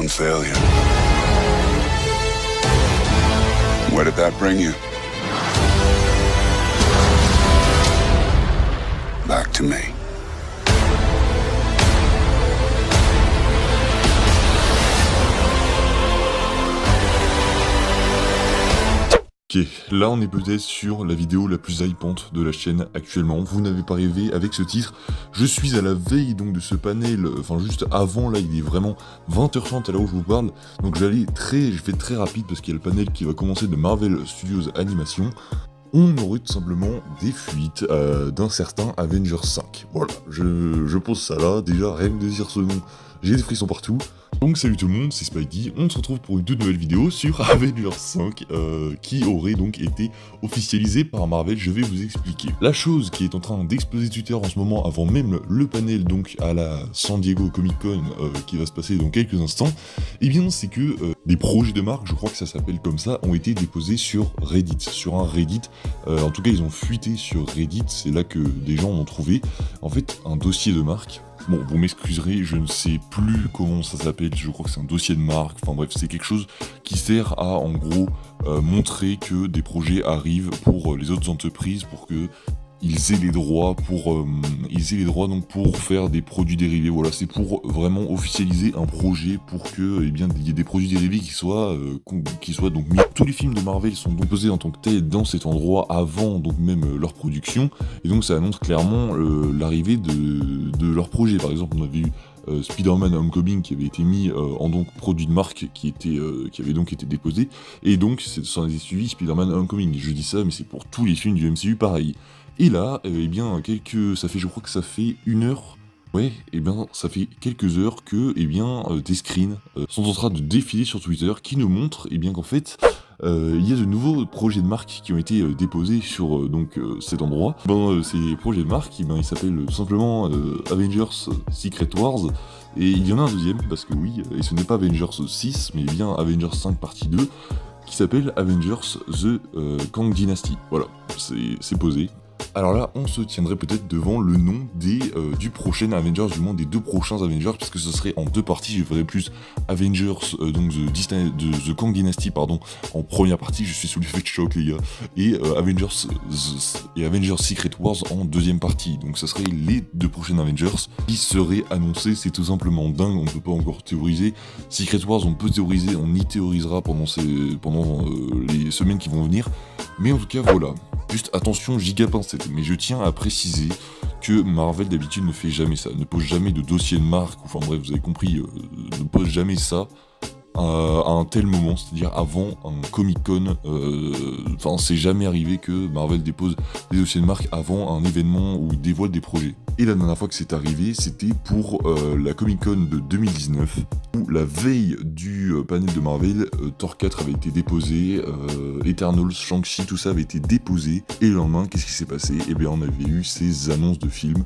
own failure. Where did that bring you? Back to me. Ok, là on est peut-être sur la vidéo la plus hypante de la chaîne actuellement, vous n'avez pas rêvé avec ce titre, je suis à la veille donc de ce panel, enfin juste avant, là il est vraiment 20h30 à l'heure où je vous parle, donc je fais très rapide parce qu'il y a le panel qui va commencer de Marvel Studios Animation. On aurait tout simplement des fuites d'un certain Avengers 5. Voilà, je pose ça là, déjà rien que de dire ce nom, j'ai des frissons partout. Donc salut tout le monde, c'est Spidey, on se retrouve pour une toute nouvelle vidéo sur Avengers 5 qui aurait donc été officialisé par Marvel, je vais vous expliquer. La chose qui est en train d'exploser Twitter en ce moment avant même le panel donc à la San Diego Comic Con qui va se passer dans quelques instants, et bien c'est que des projets de marque, je crois que ça s'appelle comme ça, ont été déposés sur Reddit, sur un Reddit, en tout cas ils ont fuité sur Reddit, c'est là que des gens ont trouvé en fait un dossier de marque. Bon, vous m'excuserez, je ne sais plus comment ça s'appelle, je crois que c'est un dossier de marque, enfin bref, c'est quelque chose qui sert à, en gros, montrer que des projets arrivent pour les autres entreprises, pour que ils aient les droits donc pour faire des produits dérivés. Voilà, c'est pour vraiment officialiser un projet pour que, eh bien, il y ait des produits dérivés qui soient donc mis. Tous les films de Marvel sont donc posés en tant que tels dans cet endroit avant donc même leur production, et donc ça annonce clairement l'arrivée de leur projet. Par exemple, on avait eu Spider-Man Homecoming qui avait été mis en donc produit de marque qui avait donc été déposé, et donc ça en a suivi Spider-Man Homecoming. Je dis ça, mais c'est pour tous les films du MCU pareil. Et là, eh bien, je crois que ça fait une heure. Ouais, et bien, ça fait quelques heures que, eh bien, des screens sont en train de défiler sur Twitter qui nous montrent, eh bien, qu'en fait, il y a de nouveaux projets de marque qui ont été déposés sur cet endroit. Ces projets de marque, eh ben, ils s'appellent simplement Avengers Secret Wars. Et il y en a un deuxième, parce que oui, et ce n'est pas Avengers 6, mais bien Avengers 5 partie 2, qui s'appelle Avengers The Kang Dynasty. Voilà, c'est posé. Alors là, on se tiendrait peut-être devant le nom du prochain Avengers, du moins des deux prochains Avengers, puisque ce serait en deux parties. Je ferais plus Avengers, The Kang Dynasty, pardon, en première partie, je suis sous l'effet de choc les gars, et Avengers Secret Wars en deuxième partie. Donc ça serait les deux prochains Avengers qui seraient annoncés. C'est tout simplement dingue, on ne peut pas encore théoriser. Secret Wars, on peut théoriser, on y théorisera pendant les semaines qui vont venir, mais en tout cas voilà. Juste attention, giga pincette, mais je tiens à préciser que Marvel d'habitude ne fait jamais ça, ne pose jamais de dossier de marque, enfin bref, vous avez compris, ne pose jamais ça à un tel moment, c'est-à-dire avant un Comic-Con, enfin c'est jamais arrivé que Marvel dépose des dossiers de marque avant un événement où il dévoile des projets. Et la dernière fois que c'est arrivé, c'était pour la Comic-Con de 2019, où la veille du panel de Marvel, Thor 4 avait été déposé, Eternals, Shang-Chi, tout ça avait été déposé, et le lendemain, qu'est-ce qui s'est passé? Eh bien on avait eu ces annonces de films.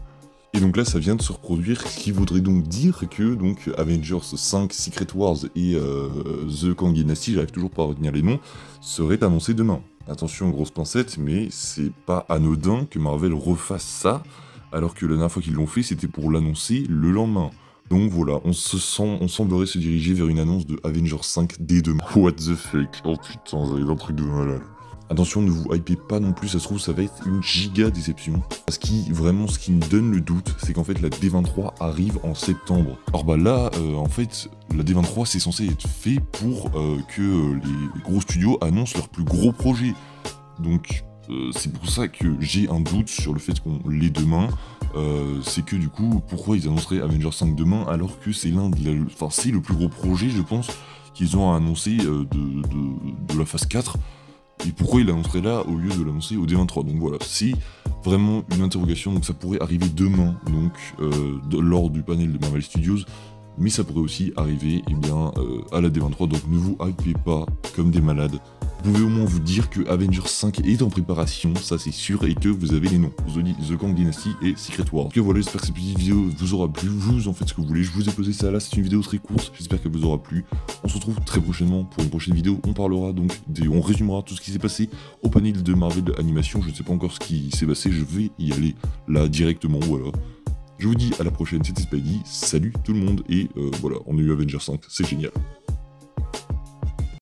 Et donc là, ça vient de se reproduire, ce qui voudrait donc dire que donc Avengers 5, Secret Wars et The Kang Dynasty, j'arrive toujours pas à retenir les noms, seraient annoncés demain. Attention, grosse pincette, mais c'est pas anodin que Marvel refasse ça, alors que la dernière fois qu'ils l'ont fait, c'était pour l'annoncer le lendemain. Donc voilà, on semblerait se diriger vers une annonce de Avengers 5 dès demain. What the fuck? Oh putain, ça va être un truc de malade. Attention, ne vous hypez pas non plus, ça se trouve ça va être une giga déception. Parce que vraiment, ce qui me donne le doute, c'est qu'en fait la D23 arrive en septembre. Alors bah là, en fait, la D23 c'est censé être fait pour que les gros studios annoncent leurs plus gros projets. Donc c'est pour ça que j'ai un doute sur le fait qu'on l'ait demain. C'est que du coup, pourquoi ils annonceraient Avengers 5 demain alors que c'est c'est le plus gros projet, je pense, qu'ils ont annoncé de la phase 4. Et pourquoi il l'annoncerait là au lieu de l'annoncer au D23? Donc voilà, c'est vraiment une interrogation, donc ça pourrait arriver demain, donc lors du panel de Marvel Studios, mais ça pourrait aussi arriver à la D23, donc ne vous hypez pas comme des malades. Vous pouvez au moins vous dire que Avengers 5 est en préparation, ça c'est sûr, et que vous avez les noms, The Kang Dynasty et Secret Wars. Donc voilà, j'espère que cette petite vidéo vous aura plu, vous en faites ce que vous voulez, je vous ai posé ça là, c'est une vidéo très courte, j'espère qu'elle vous aura plu. On se retrouve très prochainement pour une prochaine vidéo, on parlera donc, on résumera tout ce qui s'est passé au panel de Marvel Animation, je ne sais pas encore ce qui s'est passé, je vais y aller là directement, voilà. Je vous dis à la prochaine, c'était Spidey, salut tout le monde, et voilà, on a eu Avengers 5, c'est génial.